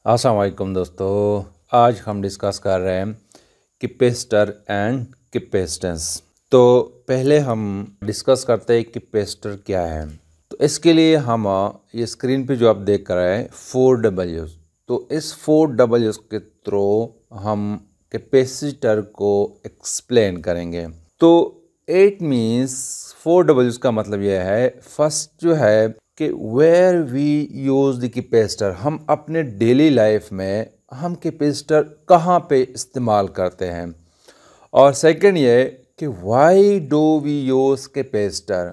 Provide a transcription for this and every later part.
अस्सलाम वालेकुम दोस्तों, आज हम डिस्कस कर रहे हैं कैपेसिटर एंड कैपेसिटेंस। तो पहले हम डिस्कस करते हैं कैपेसिटर क्या है। तो इसके लिए हम ये स्क्रीन पे जो आप देख रहे हैं 4W, तो इस 4W के थ्रू हम कैपेसिटर को एक्सप्लेन करेंगे। तो इट मीन्स 4W का मतलब यह है, फर्स्ट जो है कि where we use the capacitor, हम अपने डेली लाइफ में हम कैपेसिटर कहाँ पे इस्तेमाल करते हैं। और सेकंड ये कि why do we use capacitor,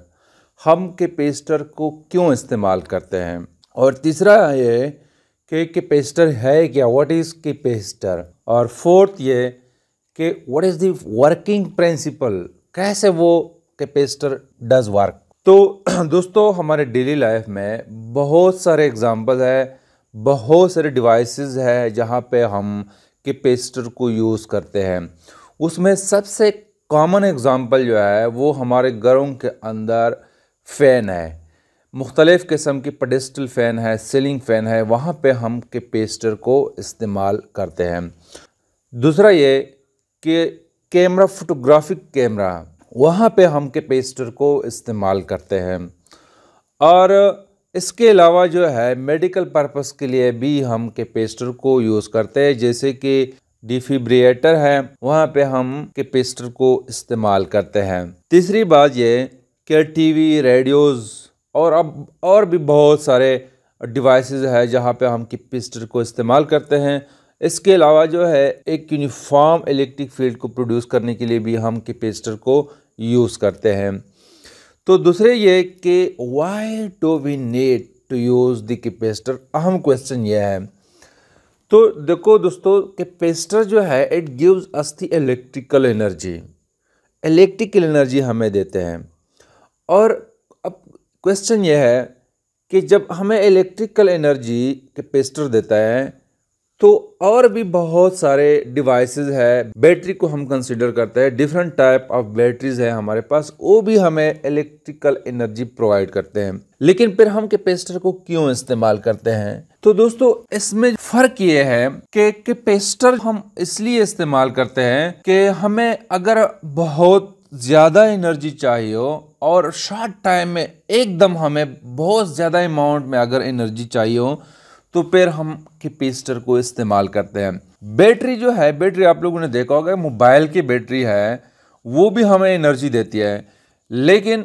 हम कैपेसिटर को क्यों इस्तेमाल करते हैं। और तीसरा ये कि कैपेसिटर है क्या, व्हाट इज़ कैपेसिटर। और फोर्थ ये कि what is the working principle, कैसे वो कैपेसिटर डज वर्क। तो दोस्तों हमारे डेली लाइफ में बहुत सारे एग्जांपल है, बहुत सारे डिवाइसेस है जहाँ पे हम कैपेसिटर को यूज़ करते हैं। उसमें सबसे कॉमन एग्जांपल जो है वो हमारे घरों के अंदर फ़ैन है। मुख्तलिफ़ किस्म की पेडेस्टल फ़ैन है, सीलिंग फ़ैन है, वहाँ पे हम कैपेसिटर को इस्तेमाल करते हैं। दूसरा ये कि कैमरा, फोटोग्राफिक कैमरा, वहाँ पे हम कैपेसिटर को इस्तेमाल करते हैं। और इसके अलावा जो है मेडिकल पर्पस के लिए भी हम कैपेसिटर को यूज़ करते हैं, जैसे कि डिफिब्रिलेटर है, वहाँ पे हम कैपेसिटर को इस्तेमाल करते हैं। तीसरी बात ये कि टीवी, रेडियोज़ और भी बहुत सारे डिवाइसेस है जहाँ पे हम कैपेसिटर को इस्तेमाल करते हैं। इसके अलावा जो है एक यूनिफॉर्म इलेक्ट्रिक फील्ड को प्रोड्यूस करने के लिए भी हम कैपेसिटर को यूज़ करते हैं। तो दूसरे ये कि why do we need to use the capacitor, अहम क्वेश्चन ये है। तो देखो दोस्तों, कैपेसिटर जो है it gives us the electrical energy, electrical energy हमें देते हैं। और अब क्वेश्चन ये है कि जब हमें इलेक्ट्रिकल एनर्जी कैपेसिटर देता है तो और भी बहुत सारे डिवाइसेस है, बैटरी को हम कंसीडर करते हैं, डिफरेंट टाइप ऑफ बैटरीज है हमारे पास, वो भी हमें इलेक्ट्रिकल एनर्जी प्रोवाइड करते हैं। लेकिन फिर हम कैपेसिटर को क्यों इस्तेमाल करते हैं। तो दोस्तों इसमें फर्क ये है कि कैपेसिटर हम इसलिए इस्तेमाल करते हैं कि हमें अगर बहुत ज़्यादा एनर्जी चाहिए हो और शॉर्ट टाइम में एकदम हमें बहुत ज़्यादा अमाउंट में अगर एनर्जी चाहिए हो तो फिर हम कैपेसिटर को इस्तेमाल करते हैं। बैटरी जो है, बैटरी आप लोगों ने देखा होगा, मोबाइल की बैटरी है, वो भी हमें एनर्जी देती है, लेकिन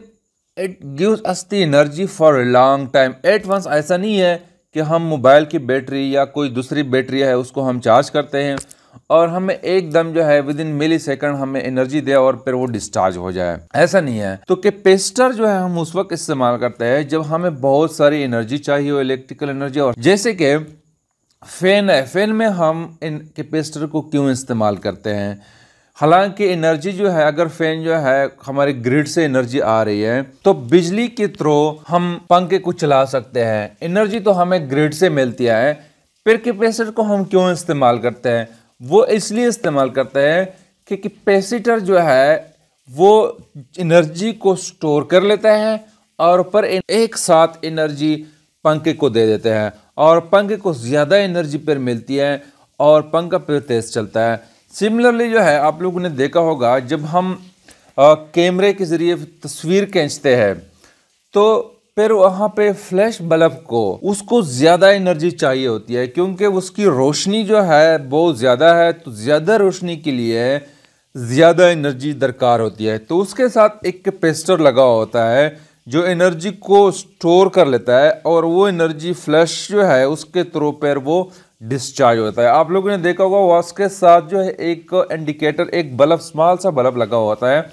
it gives us the energy for a long time. At once ऐसा नहीं है कि हम मोबाइल की बैटरी या कोई दूसरी बैटरी है उसको हम चार्ज करते हैं और हमें एकदम जो है विद इन मिली सेकेंड हमें एनर्जी दे और फिर वो डिस्चार्ज हो जाए, ऐसा नहीं है। तो कैपेसिटर जो है हम उस वक्त इस्तेमाल करते हैं जब हमें बहुत सारी एनर्जी चाहिए हो, इलेक्ट्रिकल एनर्जी। और जैसे कि फैन है, फैन में हम इन कैपेसिटर को क्यों इस्तेमाल करते हैं। हालांकि एनर्जी जो है, अगर फैन जो है हमारे ग्रिड से एनर्जी आ रही है तो बिजली के थ्रू हम पंखे को चला सकते हैं, एनर्जी तो हमें ग्रिड से मिलती है। फिर कैपेसिटर को हम क्यों इस्तेमाल करते हैं, वो इसलिए इस्तेमाल करते हैं कि कैपेसिटर जो है वो एनर्जी को स्टोर कर लेता है और पर एक साथ एनर्जी पंखे को दे देते हैं और पंखे को ज़्यादा एनर्जी पर मिलती है और पंखा फिर तेज़ चलता है। सिमिलरली जो है आप लोगों ने देखा होगा, जब हम कैमरे के ज़रिए तस्वीर खींचते हैं तो फिर वहाँ पे फ्लैश बल्ब को उसको ज़्यादा एनर्जी चाहिए होती है, क्योंकि उसकी रोशनी जो है बहुत ज़्यादा है, तो ज़्यादा रोशनी के लिए ज़्यादा एनर्जी दरकार होती है। तो उसके साथ एक कैपेसिटर लगा होता है जो एनर्जी को स्टोर कर लेता है और वो एनर्जी फ्लैश जो है उसके थ्रू पर वो डिस्चार्ज होता है। आप लोगों ने देखा होगा उसके साथ जो है एक इंडिकेटर, एक बल्ब, स्मॉल सा बल्ब लगा होता है।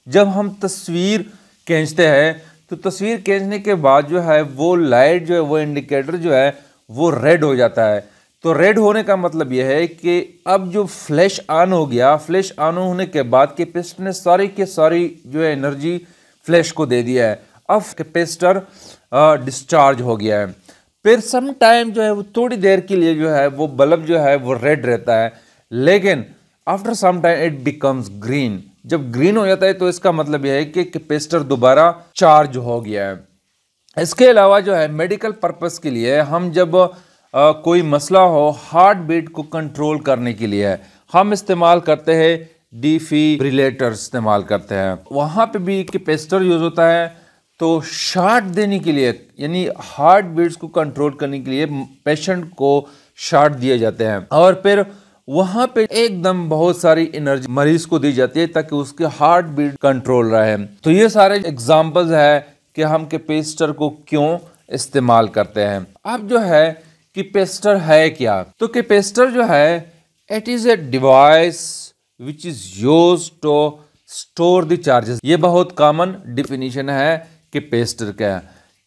जब हम तस्वीर खींचते हैं तो तस्वीर खींचने के बाद जो है वो लाइट जो है, वो इंडिकेटर जो है वो रेड हो जाता है। तो रेड होने का मतलब यह है कि अब जो फ्लैश ऑन हो गया, फ्लैश ऑन होने के बाद कैपेसिटर ने सारी के सारी जो है एनर्जी फ्लैश को दे दिया है। अब कैपेसिटर डिस्चार्ज हो गया है। फिर सम टाइम जो है वो थोड़ी देर के लिए जो है वो बल्ब जो है वो रेड रहता है, लेकिन after some time it becomes green. जब ग्रीन हो जाता है तो इसका मतलब यह है कि कैपेसिटर दोबारा चार्ज हो गया है। इसके अलावा जो है मेडिकल पर्पस के लिए हम जब कोई मसला हो हार्ट बीट को कंट्रोल करने के लिए हम इस्तेमाल करते हैं डिफिब्रिलेटर इस्तेमाल करते हैं। वहाँ पे भी कैपेसिटर यूज़ होता है। तो शॉट देने के लिए यानी हार्ट बीट्स को कंट्रोल करने के लिए पेशेंट को शॉट दिए जाते हैं और फिर वहाँ पे एकदम बहुत सारी एनर्जी मरीज को दी जाती है ताकि उसके हार्ट बीट कंट्रोल रहे। तो ये सारे एग्जांपल्स है कि हम कैपेसिटर को क्यों इस्तेमाल करते हैं। अब जो है कैपेसिटर है क्या, तो कैपेसिटर जो है it is a device which is used to store the charges. ये बहुत कॉमन डिफिनीशन है कैपेसिटर का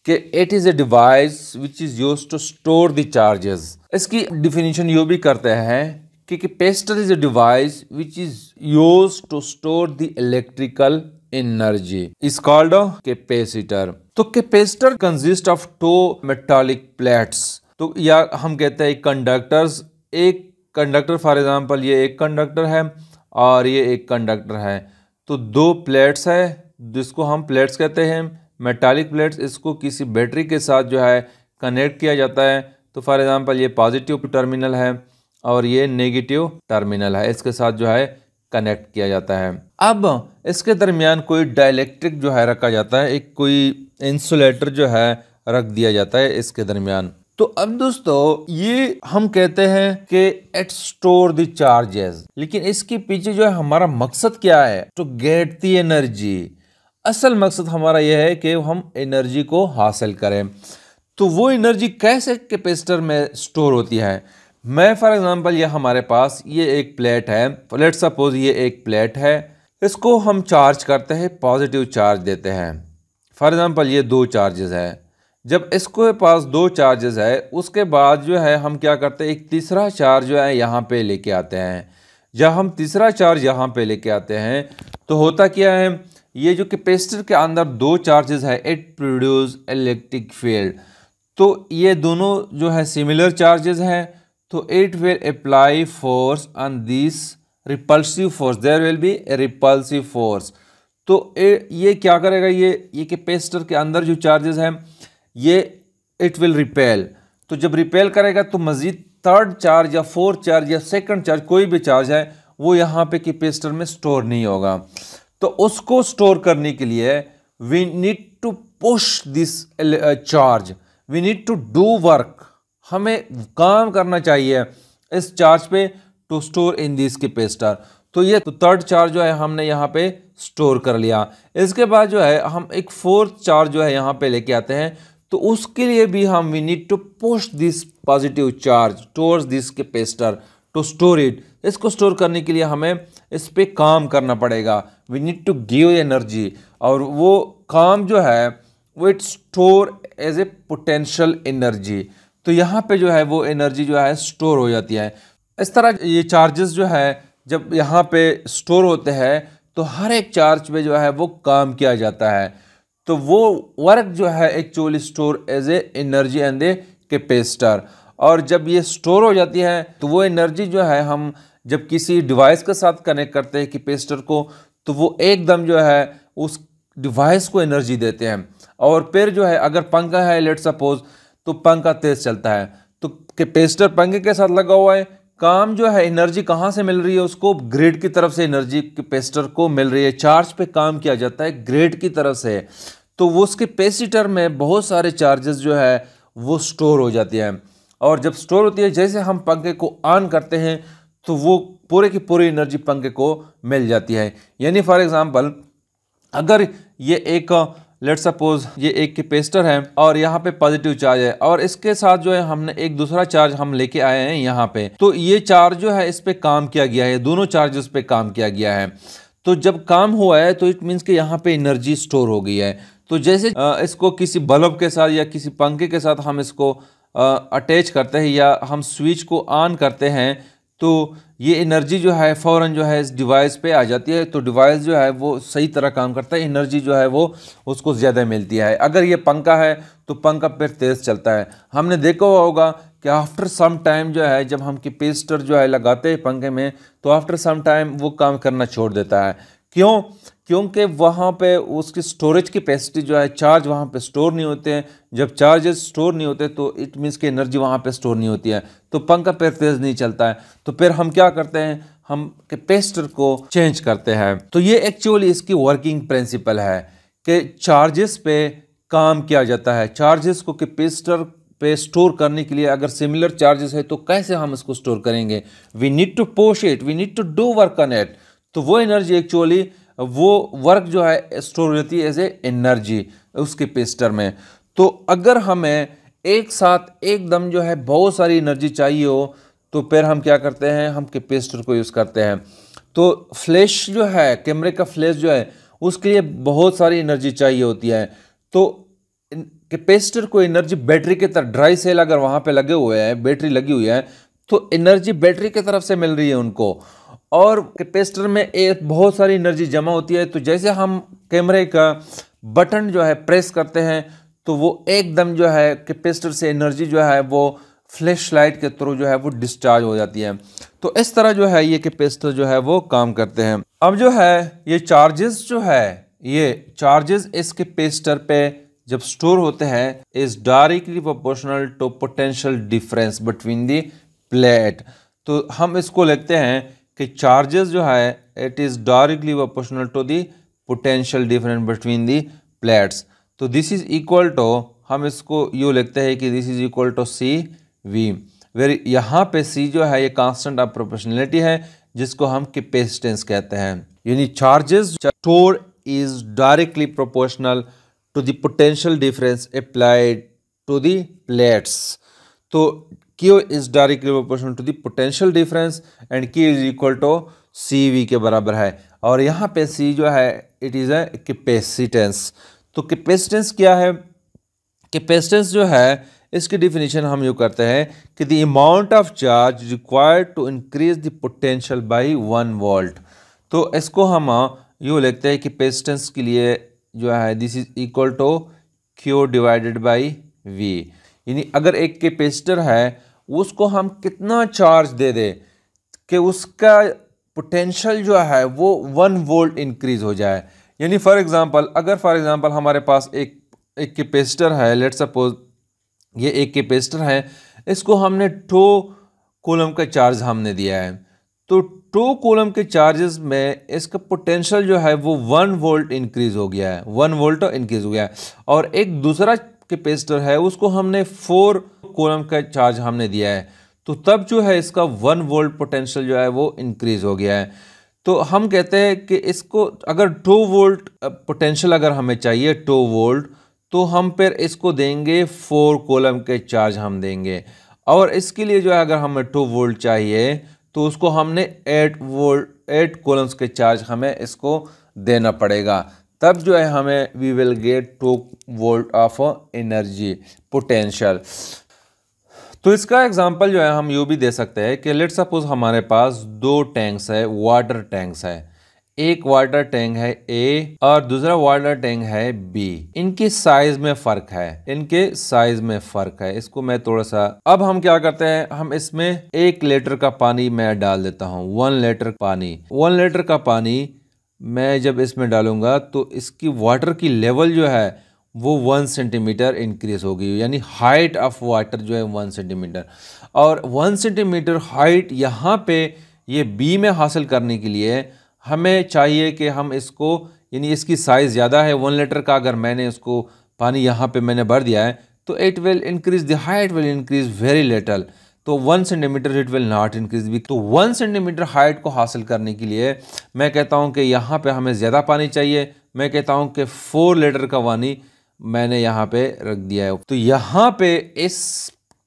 कि it is a device which is used to store the charges. इसकी डिफिनीशन यूं भी करते हैं कि capacitor is a device which is used to store the electrical energy is called a capacitor. तो capacitor consist of two metallic plates, तो या हम कहते हैं कंडक्टर्स। एक कंडक्टर फॉर एग्जांपल ये एक कंडक्टर है और ये एक कंडक्टर है। तो दो प्लेट्स है जिसको हम प्लेट्स कहते हैं, मेटालिक प्लेट्स। इसको किसी बैटरी के साथ जो है कनेक्ट किया जाता है। तो फॉर एग्जांपल ये पॉजिटिव टर्मिनल है और ये नेगेटिव टर्मिनल है, इसके साथ जो है कनेक्ट किया जाता है। अब इसके दरमियान कोई डाइलेक्ट्रिक जो है रखा जाता है, एक कोई इंसुलेटर जो है रख दिया जाता है इसके दरमियान। तो अब दोस्तों ये हम कहते हैं कि इट स्टोर द चार्जेस, लेकिन इसके पीछे जो है हमारा मकसद क्या है, टू गेट द एनर्जी। असल मकसद हमारा यह है कि हम एनर्जी को हासिल करें। तो वो एनर्जी कैसे कैपेसिटर में स्टोर होती है। मैं फॉर एग्जांपल ये हमारे पास ये एक प्लेट है, लेट्स सपोज ये एक प्लेट है, इसको हम चार्ज करते हैं, पॉजिटिव चार्ज देते हैं। फॉर एग्जांपल ये दो चार्जेस है। जब इसको पास दो चार्जेस है उसके बाद जो है हम क्या करते हैं, एक तीसरा चार्ज जो है यहाँ पे लेके आते हैं। जब हम तीसरा चार्ज यहाँ पे लेके आते हैं तो होता क्या है, ये जो कैपेसिटर के अंदर दो चार्जेस है, इट प्रोड्यूस इलेक्ट्रिक फील्ड। तो ये दोनों जो है सिमिलर चार्जेस हैं, तो it will apply force on this repulsive force, there will be a repulsive force. तो ये क्या करेगा, ये कैपेसिटर के अंदर जो चार्जेस हैं ये इट विल रिपेल। तो जब रिपेल करेगा तो मजीद थर्ड चार्ज या फोर्थ चार्ज या सेकंड चार्ज कोई भी चार्ज है वो यहाँ पे कैपेसिटर में स्टोर नहीं होगा। तो उसको स्टोर करने के लिए we need to push this charge, we need to do work. हमें काम करना चाहिए इस चार्ज पे to store in this capacitor. तो ये तो थर्ड चार्ज जो है हमने यहाँ पे स्टोर कर लिया। इसके बाद जो है हम एक फोर्थ चार्ज जो है यहाँ पे लेके आते हैं, तो उसके लिए भी हम we need to push this positive charge towards this capacitor to store it. इसको स्टोर करने के लिए हमें इस पे काम करना पड़ेगा, we need to give energy. और वो काम जो है वो it store as a potential energy. तो यहाँ पे जो है वो एनर्जी जो है स्टोर हो जाती है। इस तरह ये चार्जेस जो है जब यहाँ पे स्टोर होते हैं तो हर एक चार्ज पे जो है वो काम किया जाता है। तो वो वर्क जो है actually store as a energy and a capacitor. और जब ये स्टोर हो जाती है तो वो एनर्जी जो है हम जब किसी डिवाइस के साथ कनेक्ट करते हैं कैपेसिटर को, तो वो एकदम जो है उस डिवाइस को एनर्जी देते हैं। और फिर जो है अगर पंखा है लेट सपोज, तो पंखा तेज चलता है, तो कैपेसिटर पंखे के साथ लगा हुआ है, काम जो है एनर्जी कहाँ से मिल रही है उसको, ग्रिड की तरफ से एनर्जी कैपेसिटर को मिल रही है। चार्ज पे काम किया जाता है ग्रिड की तरफ से। तो वो उस कैपेसिटर में बहुत सारे चार्जेस जो है वो स्टोर हो जाती हैं। और जब स्टोर होती है, जैसे हम पंखे को ऑन करते हैं तो वो पूरे की पूरी एनर्जी पंखे को मिल जाती है। यानी फॉर एग्जांपल अगर ये एक लेट सपोज ये एक कैपेसिटर है और यहाँ पे पॉजिटिव चार्ज है और इसके साथ जो है हमने एक दूसरा चार्ज हम लेके आए हैं यहाँ पे, तो ये चार्ज जो है इस पे काम किया गया है, दोनों चार्जेस पे काम किया गया है। तो जब काम हुआ है तो इट मीन्स कि यहाँ पे एनर्जी स्टोर हो गई है। तो जैसे इसको किसी बल्ब के साथ या किसी पंखे के साथ हम इसको अटैच करते हैं या हम स्विच को ऑन करते हैं, तो ये एनर्जी जो है फ़ौरन जो है इस डिवाइस पे आ जाती है। तो डिवाइस जो है वो सही तरह काम करता है, एनर्जी जो है वो उसको ज़्यादा मिलती है। अगर ये पंखा है तो पंखा फिर तेज़ चलता है। हमने देखा होगा कि आफ्टर सम टाइम जो है जब हम कैपेसिटर जो है लगाते हैं पंखे में, तो आफ्टर सम टाइम वो काम करना छोड़ देता है। क्यों? क्योंकि वहाँ पे उसकी स्टोरेज कैपेसिटी जो है, चार्ज वहाँ पे स्टोर नहीं होते हैं। जब चार्जेस स्टोर नहीं होते तो इट मीन्स कि एनर्जी वहाँ पे स्टोर नहीं होती है, तो पंखा फिर तेज़ नहीं चलता है। तो फिर हम क्या करते हैं, हम कैपेसिटर को चेंज करते हैं। तो ये एक्चुअली इसकी वर्किंग प्रिंसिपल है कि चार्जेस पे काम किया जाता है। चार्जेस को कैपेसिटर पे स्टोर करने के लिए अगर सिमिलर चार्जेस है तो कैसे हम इसको स्टोर करेंगे? We need to push it, we need to do work on it. तो वो एनर्जी एक्चुअली वो वर्क जो है स्टोर होती है एज ए एनर्जी उस कैपेसिटर में। तो अगर हमें एक साथ एकदम जो है बहुत सारी एनर्जी चाहिए हो तो फिर हम क्या करते हैं, हम कैपेसिटर को यूज़ करते हैं। तो फ्लैश जो है, कैमरे का फ्लैश जो है, उसके लिए बहुत सारी एनर्जी चाहिए होती है। तो कैपेसिटर को एनर्जी बैटरी की तरफ, ड्राई सेल अगर वहाँ पे लगे हुए हैं, बैटरी लगी हुई है, तो एनर्जी बैटरी की तरफ से मिल रही है उनको। और कैपेसिटर में एक बहुत सारी एनर्जी जमा होती है। तो जैसे हम कैमरे का बटन जो है प्रेस करते हैं तो वो एकदम जो है कैपेसिटर से एनर्जी जो है वो फ्लैश लाइट के थ्रू जो है वो डिस्चार्ज हो जाती है। तो इस तरह जो है ये कैपेसिटर जो है वो काम करते हैं। अब जो है ये चार्जेस जो है, ये चार्जेस इस कैपेसिटर पे जब स्टोर होते हैं is directly proportional to potential difference between the plate. तो हम इसको लिखते हैं कि चार्जेस जो है it is directly proportional to the potential difference between the plates. तो दिस इज इक्वल टू, हम इसको यूँ लिखते हैं कि this is equal to C V, where यहाँ पे सी जो है ये कांस्टेंट ऑफ प्रोपोर्शनलिटी है जिसको हम कैपेसिटेंस कहते हैं। यानी charges store is directly proportional to the potential difference applied to the plates. तो Q is directly proportional to the potential difference and Q is equal to CV के बराबर है। और यहाँ पे C जो है it is a capacitance। तो capacitance क्या है? capacitance जो है इसकी डिफिनीशन हम यूँ करते हैं कि the amount of charge required to increase the potential by 1 volt। तो इसको हम यूँ लिखते हैं capacitance के लिए जो है this is equal to Q divided by V. यानी अगर एक कैपेसिटर है उसको हम कितना चार्ज दे दे कि उसका पोटेंशियल जो है वो 1 वोल्ट इंक्रीज हो जाए। यानी फॉर एग्जांपल हमारे पास एक कैपेसिटर है, लेट्स सपोज ये एक कैपेसिटर है, इसको हमने 2 कूलम का चार्ज हमने दिया है। तो 2 कूलम के चार्जेस में इसका पोटेंशियल जो है वो 1 वोल्ट इंक्रीज हो गया है, 1 वोल्ट इंक्रीज हो गया है। और एक दूसरा कैपेसिटर है उसको हमने 4 कूलम का चार्ज हमने दिया है, तो तब जो है इसका 1 वोल्ट पोटेंशियल जो है वो इंक्रीज हो गया है। तो हम कहते हैं कि इसको अगर 2 वोल्ट पोटेंशियल अगर हमें चाहिए 2 वोल्ट, तो हम फिर इसको देंगे 4 कूलम के चार्ज हम देंगे। और इसके लिए जो है अगर हमें 2 वोल्ट चाहिए तो उसको हमने 8 कूलम्स के चार्ज हमें इसको देना पड़ेगा। तब जो है हमें we will get 2 volt of energy potential. तो इसका एग्जांपल जो है हम यूँ भी दे सकते हैं कि लेट्स सपोज हमारे पास 2 टैंक्स है, वाटर टैंक्स है। एक वाटर टैंक है ए और दूसरा वाटर टैंक है बी। इनकी साइज में फर्क है, इसको मैं थोड़ा सा, अब हम क्या करते हैं, हम इसमें 1 लीटर का पानी मैं डाल देता हूँ। 1 लीटर का पानी मैं जब इसमें डालूंगा तो इसकी वाटर की लेवल जो है वो 1 सेंटीमीटर इंक्रीज होगी। यानी हाइट ऑफ वाटर जो है 1 सेंटीमीटर। और 1 सेंटीमीटर हाइट यहाँ पे ये बी में हासिल करने के लिए हमें चाहिए कि हम इसको, यानी इसकी साइज़ ज़्यादा है 1 लीटर का, अगर मैंने इसको पानी यहाँ पे मैंने भर दिया है तो it will increase, the height will increase very little. तो 1 centimetre it will not increase be. तो 1 सेंटीमीटर हाइट को हासिल करने के लिए मैं कहता हूँ कि यहाँ पे हमें ज़्यादा पानी चाहिए। मैं कहता हूँ कि 4 लीटर का पानी मैंने यहाँ पे रख दिया है। तो यहाँ पे इस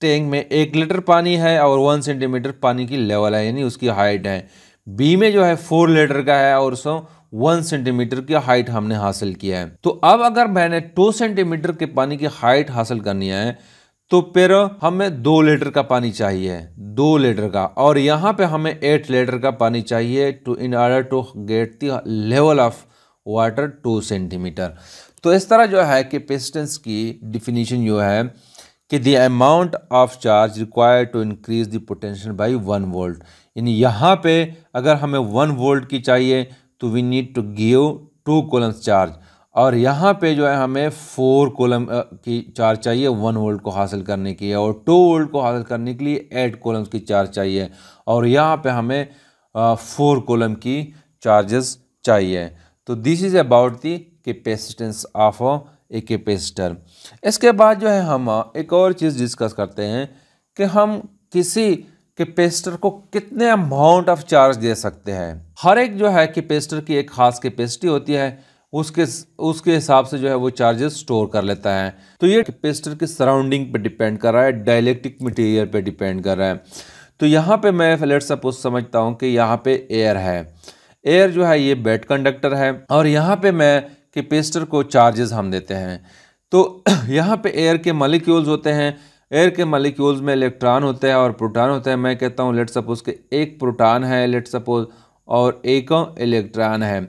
टैंक में 1 लीटर पानी है और 1 सेंटीमीटर पानी की लेवल है, यानी उसकी हाइट है। बी में जो है 4 लीटर का है और उसको 1 सेंटीमीटर की हाइट हमने हासिल किया है। तो अब अगर मैंने 2 सेंटीमीटर के पानी की हाइट हासिल करनी है तो फिर हमें 2 लीटर का पानी चाहिए, 2 लीटर का। और यहाँ पे हमें 8 लीटर का पानी चाहिए to in order to get the level of water 2 centimetre. तो इस तरह जो है कैपेसिटेंस की डिफिनीशन जो है कि the amount of charge required to increase the potential by 1 volt. यानी यहाँ पे अगर हमें 1 वोल्ट की चाहिए तो we need to give 2 coulombs charge, और यहाँ पे जो है हमें 4 कूलम की चार्ज चाहिए 1 वोल्ट को हासिल करने की, और 2 वोल्ट को हासिल करने के लिए 8 कूलम्स की चार्ज चाहिए, और यहाँ पे हमें 4 कूलम की चार्जेस चाहिए। तो this is about the capacitance of a capacitor. इसके बाद जो है हम एक और चीज़ डिस्कस करते हैं कि हम किसी कैपेसिटर को कितने अमाउंट ऑफ चार्ज दे सकते हैं। हर एक जो है कैपेसिटर की एक खास कैपेसिटी होती है, उसके हिसाब से जो है वो चार्जेस स्टोर कर लेता है। तो ये कैपेसिटर के सराउंडिंग पे डिपेंड कर रहा है, डाइलेक्ट्रिक मटेरियल पे डिपेंड कर रहा है। तो यहाँ पे मैं लेट्स सपोज समझता हूँ कि यहाँ पे एयर है, एयर जो है ये बेड कंडक्टर है, और यहाँ पे मैं कैपेसिटर को चार्जेस हम देते हैं। तो यहाँ पे एयर के मॉलिक्यूल्स होते हैं, एयर के मॉलिक्यूल्स में इलेक्ट्रॉन होते हैं और प्रोटॉन होते हैं। मैं कहता हूँ लेट्स सपोज कि एक प्रोटॉन है लेट्स सपोज और एक इलेक्ट्रॉन है।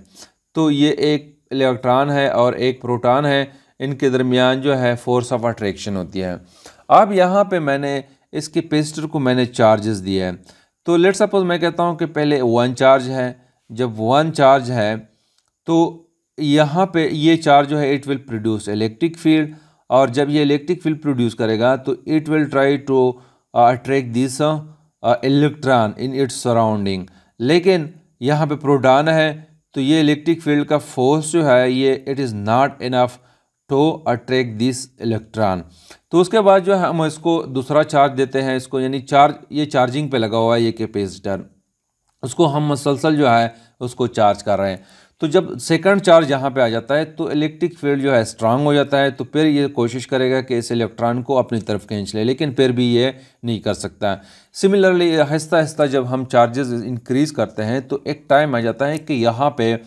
तो ये एक इलेक्ट्रॉन है और एक प्रोटॉन है, इनके दरमियान जो है फोर्स ऑफ अट्रैक्शन होती है। अब यहाँ पे मैंने इस कैपेसिटर को मैंने चार्जेस दिए हैं। तो लेट्स सपोज मैं कहता हूँ कि पहले 1 चार्ज है। जब 1 चार्ज है तो यहाँ पे ये चार्ज जो है it will produce electric field, और जब ये इलेक्ट्रिक फील्ड प्रोड्यूस करेगा तो it will try to attract this electron in its surrounding. लेकिन यहाँ पे प्रोटॉन है तो ये इलेक्ट्रिक फील्ड का फोर्स जो है ये it is not enough to attract this electron. तो उसके बाद जो है हम इसको दूसरा चार्ज देते हैं इसको, यानी चार्ज ये चार्जिंग पे लगा हुआ है ये कैपेसिटर, उसको हम मुसलसल जो है उसको चार्ज कर रहे हैं। तो जब सेकंड चार्ज यहाँ पे आ जाता है तो इलेक्ट्रिक फील्ड जो है स्ट्रांग हो जाता है, तो फिर ये कोशिश करेगा कि इस इलेक्ट्रॉन को अपनी तरफ खींच ले, लेकिन फिर भी ये नहीं कर सकता। सिमिलरली आहिस्ता आहिस्ता जब हम चार्जेस इंक्रीज़ करते हैं तो एक टाइम आ जाता है कि यहाँ पे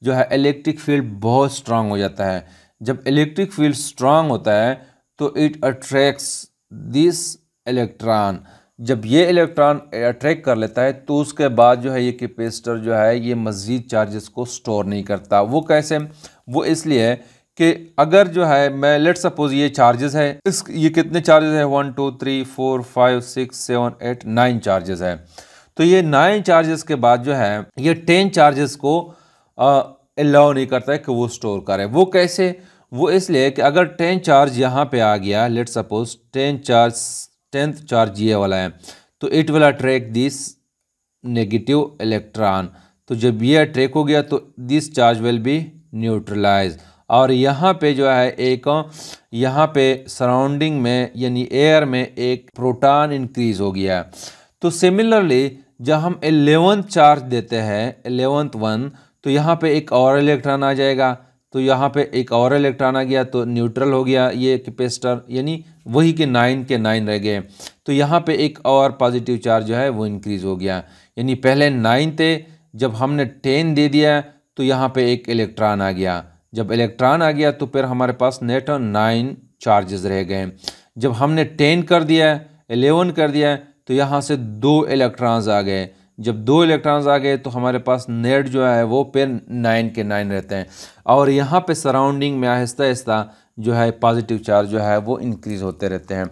जो है इलेक्ट्रिक फील्ड बहुत स्ट्रांग हो जाता है। जब इलेक्ट्रिक फील्ड स्ट्रांग होता है तो इट अट्रैक्ट्स दिस इलेक्ट्रॉन। जब ये इलेक्ट्रॉन अट्रैक्ट कर लेता है तो उसके बाद जो है ये कैपेसिटर जो है ये मज़ीद चार्जेस को स्टोर नहीं करता। वो कैसे? वो इसलिए कि अगर जो है मैं लेट सपोज ये चार्जेस है, ये कितने चार्जेस है 1 2 3 4 5 6 7 8 9 चार्जेस है। तो ये 9 चार्जेस के बाद जो है ये 10 चार्जेस को अलाउ नहीं करता है कि वो स्टोर करे। वो कैसे? वो इसलिए कि अगर 10 चार्ज यहाँ पे आ गया, लेट सपोज 10th चार्ज ये वाला है, तो it will attract this negative electron. तो जब ये अट्रैक्ट हो गया तो this charge will be neutralize, और यहाँ पे जो है एक यहाँ पे सराउंडिंग में यानी एयर में एक प्रोटॉन इंक्रीज हो गया। तो सिमिलरली जब हम 11th चार्ज देते हैं 11th वन, तो यहाँ पे एक और इलेक्ट्रॉन आ जाएगा। तो यहाँ पे एक और इलेक्ट्रॉन आ गया तो न्यूट्रल हो गया ये कैपेसिटर, यानी वही के 9 रह गए। तो यहाँ पे एक और पॉजिटिव चार्ज जो है वो इंक्रीज हो गया, यानी पहले 9 थे, जब हमने 10 दे दिया तो यहाँ पे एक इलेक्ट्रॉन आ गया। जब इलेक्ट्रॉन आ गया तो फिर हमारे पास नेट 9 चार्जेस रह गए। जब हमने 10 कर दिया 11 कर दिया तो यहाँ से 2 इलेक्ट्रॉन्स आ गए। जब 2 इलेक्ट्रॉन्स आ गए तो हमारे पास नेट जो है वो फिर 9 के 9 रहते हैं, और यहाँ पे सराउंडिंग में आहिस्ता आहिस्ता जो है पॉजिटिव चार्ज जो है वो इंक्रीज़ होते रहते हैं।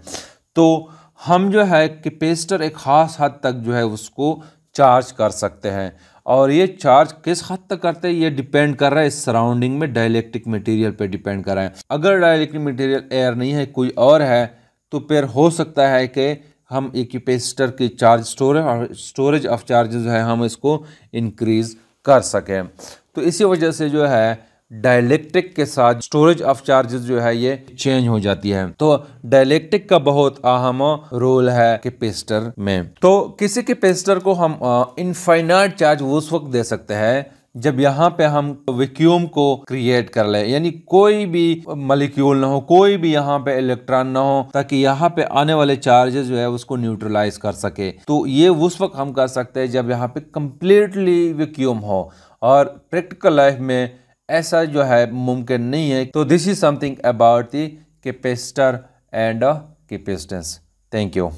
तो हम जो है कैपेसिटर एक ख़ास हद तक जो है उसको चार्ज कर सकते हैं, और ये चार्ज किस हद तक करते हैं ये डिपेंड कर रहा है इस सराउंडिंग में डाइलेक्ट्रिक मटेरियल पे डिपेंड कर रहा है। अगर डाइलेक्ट्रिक मटेरियल एयर नहीं है कोई और है तो फिर हो सकता है कि हम एक कैपेसिटर की चार्ज स्टोरेज ऑफ चार्जेस जो है हम इसको इंक्रीज़ कर सकें। तो इसी वजह से जो है डाइलेक्ट्रिक के साथ स्टोरेज ऑफ चार्जेस जो है ये चेंज हो जाती है। तो डाइलेक्ट्रिक का बहुत अहम रोल है कैपेसिटर में। तो किसी कैपेसिटर को हम इनफाइनाइट चार्ज उस वक्त दे सकते हैं जब यहाँ पे हम वैक्यूम को क्रिएट कर ले, यानी कोई भी मॉलिक्यूल ना हो, कोई भी यहाँ पे इलेक्ट्रॉन ना हो, ताकि यहाँ पे आने वाले चार्जेस जो है उसको न्यूट्रलाइज कर सके। तो ये उस वक्त हम कर सकते हैं जब यहाँ पे कंप्लीटली वैक्यूम हो, और प्रैक्टिकल लाइफ में ऐसा जो है मुमकिन नहीं है। तो this is something about the capacitor and capacitance. Thank you.